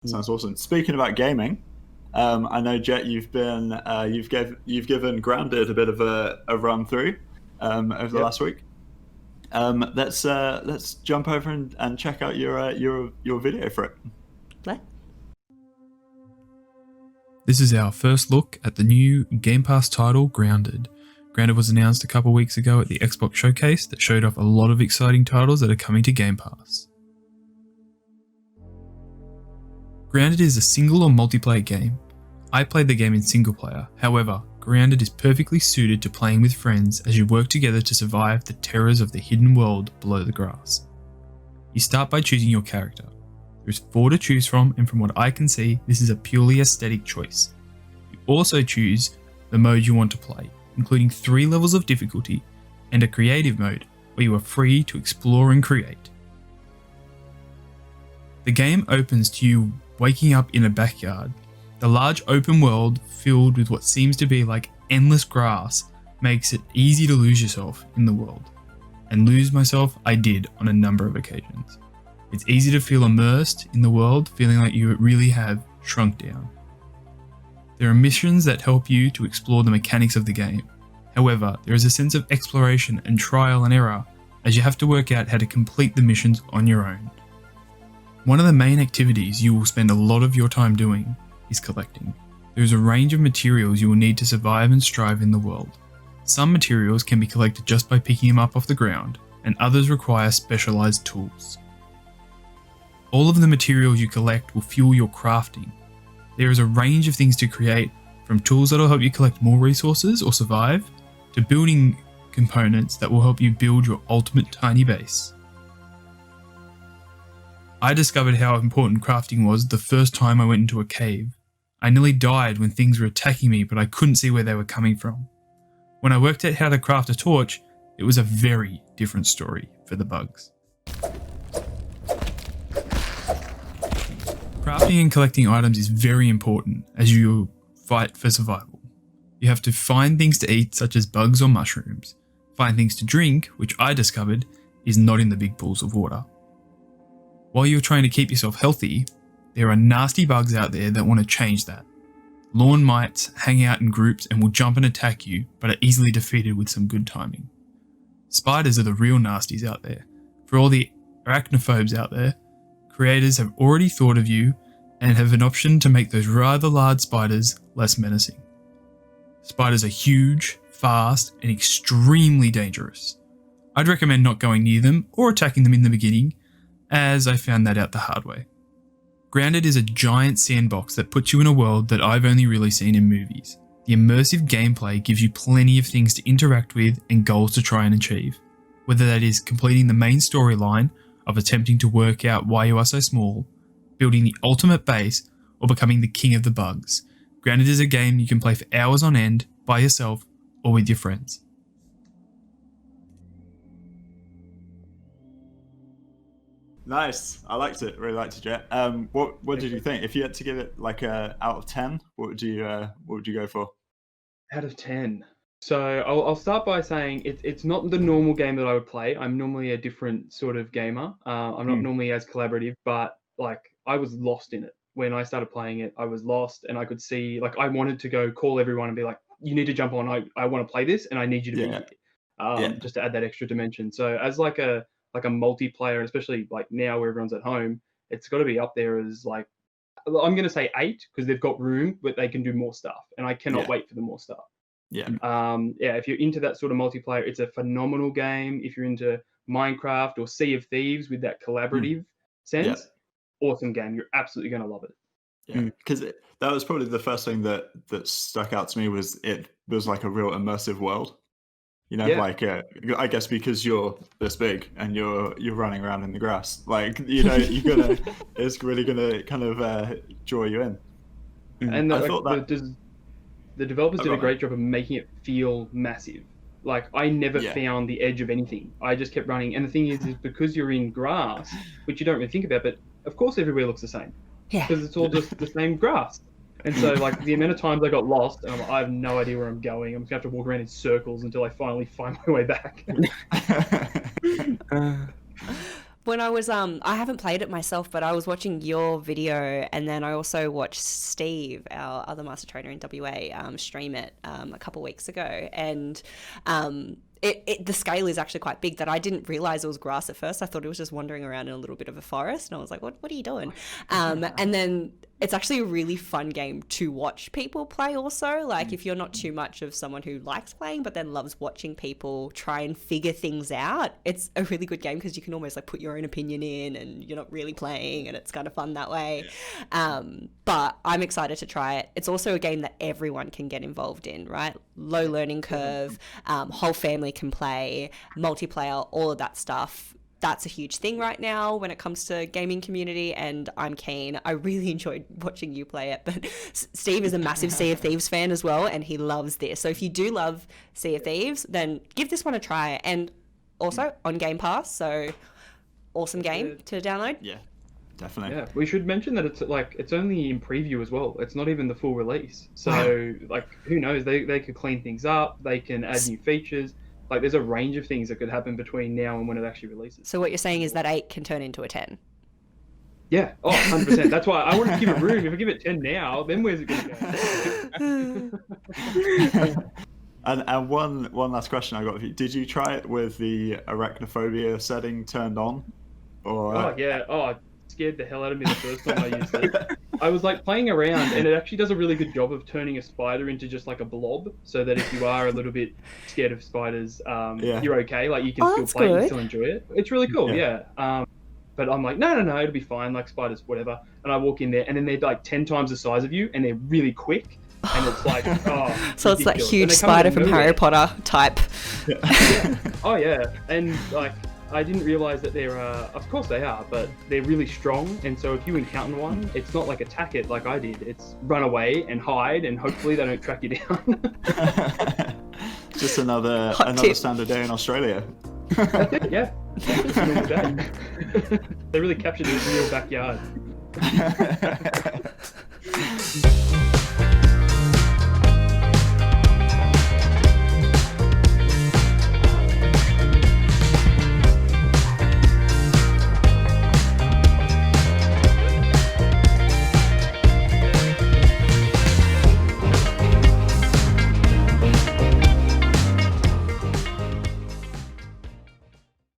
Sounds awesome. Speaking about gaming, I know Jett, you've been you've given Grounded a bit of a run through over the last week. Let's jump over and check out your video for it. This is our first look at the new Game Pass title, Grounded. Grounded was announced a couple weeks ago at the Xbox Showcase that showed off a lot of exciting titles that are coming to Game Pass. Grounded is a single or multiplayer game. I played the game in single player, however, Grounded is perfectly suited to playing with friends as you work together to survive the terrors of the hidden world below the grass. You start by choosing your character. There's 4 to choose from, and from what I can see, this is a purely aesthetic choice. You also choose the mode you want to play, including 3 levels of difficulty and a creative mode where you are free to explore and create. The game opens to you waking up in a backyard. The large open world filled with what seems to be like endless grass makes it easy to lose yourself in the world. And lose myself I did on a number of occasions. It's easy to feel immersed in the world, feeling like you really have shrunk down. There are missions that help you to explore the mechanics of the game. However, there is a sense of exploration and trial and error as you have to work out how to complete the missions on your own. One of the main activities you will spend a lot of your time doing is collecting. There is a range of materials you will need to survive and strive in the world. Some materials can be collected just by picking them up off the ground, and others require specialized tools. All of the materials you collect will fuel your crafting. There is a range of things to create, from tools that will help you collect more resources or survive, to building components that will help you build your ultimate tiny base. I discovered how important crafting was the first time I went into a cave. I nearly died when things were attacking me, but I couldn't see where they were coming from. When I worked out how to craft a torch, it was a very different story for the bugs. Crafting and collecting items is very important as you fight for survival. You have to find things to eat, such as bugs or mushrooms. Find things to drink, which I discovered is not in the big pools of water. While you're trying to keep yourself healthy, there are nasty bugs out there that want to change that. Lawn mites hang out in groups and will jump and attack you, but are easily defeated with some good timing. Spiders are the real nasties out there. For all the arachnophobes out there, creators have already thought of you and have an option to make those rather large spiders less menacing. Spiders are huge, fast, and extremely dangerous. I'd recommend not going near them or attacking them in the beginning, as I found that out the hard way. Grounded is a giant sandbox that puts you in a world that I've only really seen in movies. The immersive gameplay gives you plenty of things to interact with and goals to try and achieve, whether that is completing the main storyline of attempting to work out why you are so small, building the ultimate base, or becoming the king of the bugs. Grounded is a game you can play for hours on end by yourself or with your friends. Nice. I liked it. Really liked it, Jett. What did you think? If you had to give it like a out of 10, what would you go for? Out of 10. So I'll start by saying it's not the normal game that I would play. I'm normally a different sort of gamer. I'm not normally as collaborative, but like I was lost in it. When I started playing it, I was lost, and I could see, like, I wanted to go call everyone and be like, you need to jump on. I want to play this, and I need you to be here. Just to add that extra dimension. So as like a multiplayer, especially like now where everyone's at home, it's got to be up there as like, I'm going to say 8 because they've got room, but they can do more stuff, and I cannot wait for the more stuff. If you're into that sort of multiplayer, it's a phenomenal game. If you're into Minecraft or Sea of Thieves with that collaborative sense, awesome game. You're absolutely going to love it. Yeah, because that was probably the first thing that stuck out to me. Was it was like a real immersive world. You know, like I guess because you're this big and you're running around in the grass, like, you know, it's really gonna kind of draw you in. And the developers did a great job of making it feel massive. Like, I never found the edge of anything. I just kept running. And the thing is because you're in grass, which you don't really think about, but of course everywhere looks the same. Yeah. Because it's all just the same grass. And so, like, the amount of times I got lost, and I have no idea where I'm going. I'm just going to have to walk around in circles until I finally find my way back. when I was I haven't played it myself, but I was watching your video, and then I also watched Steve, our other master trainer in WA, stream it a couple weeks ago, and the scale is actually quite big. That I didn't realize it was grass at first. I thought it was just wandering around in a little bit of a forest, and I was like, what are you doing? And then it's actually a really fun game to watch people play also. Like, if you're not too much of someone who likes playing but then loves watching people try and figure things out, it's a really good game because you can almost like put your own opinion in and you're not really playing, and it's kind of fun that way. But I'm excited to try it. It's also a game that everyone can get involved in, right? Low learning curve, whole family can play, multiplayer, all of that stuff. That's a huge thing right now when it comes to gaming community, and I'm keen. I really enjoyed watching you play it, but Steve is a massive Sea of Thieves fan as well, and he loves this. So if you do love Sea of Thieves, then give this one a try. And also on Game Pass, so awesome game to download. Yeah, definitely. Yeah, we should mention that it's only in preview as well. It's not even the full release. So like, who knows? They could clean things up. They can add new features. Like, there's a range of things that could happen between now and when it actually releases. So what you're saying is that 8 can turn into a 10? Yeah. Oh, 100%. That's why I want to give it room. If I give it 10 now, then where's it going to go? And one last question I got for you. Did you try it with the arachnophobia setting turned on? Or... Oh, yeah. Oh, it scared the hell out of me the first time I used it. I was like playing around, and it actually does a really good job of turning a spider into just like a blob, so that if you are a little bit scared of spiders, you're okay. Like, you can still play and still enjoy it. It's really cool, yeah. But I'm like, no, it'll be fine. Like, spiders, whatever. And I walk in there, and then they're like 10 times the size of you, and they're really quick. And it's like, so ridiculous. It's that huge spider from Harry Potter type. Yeah. Oh yeah, and like, I didn't realize that they're, of course they are, but they're really strong. And so if you encounter one, it's not like attack it like I did. It's run away and hide, and hopefully they don't track you down. Just another standard day in Australia. That's it, yeah. They really captured it in your backyard.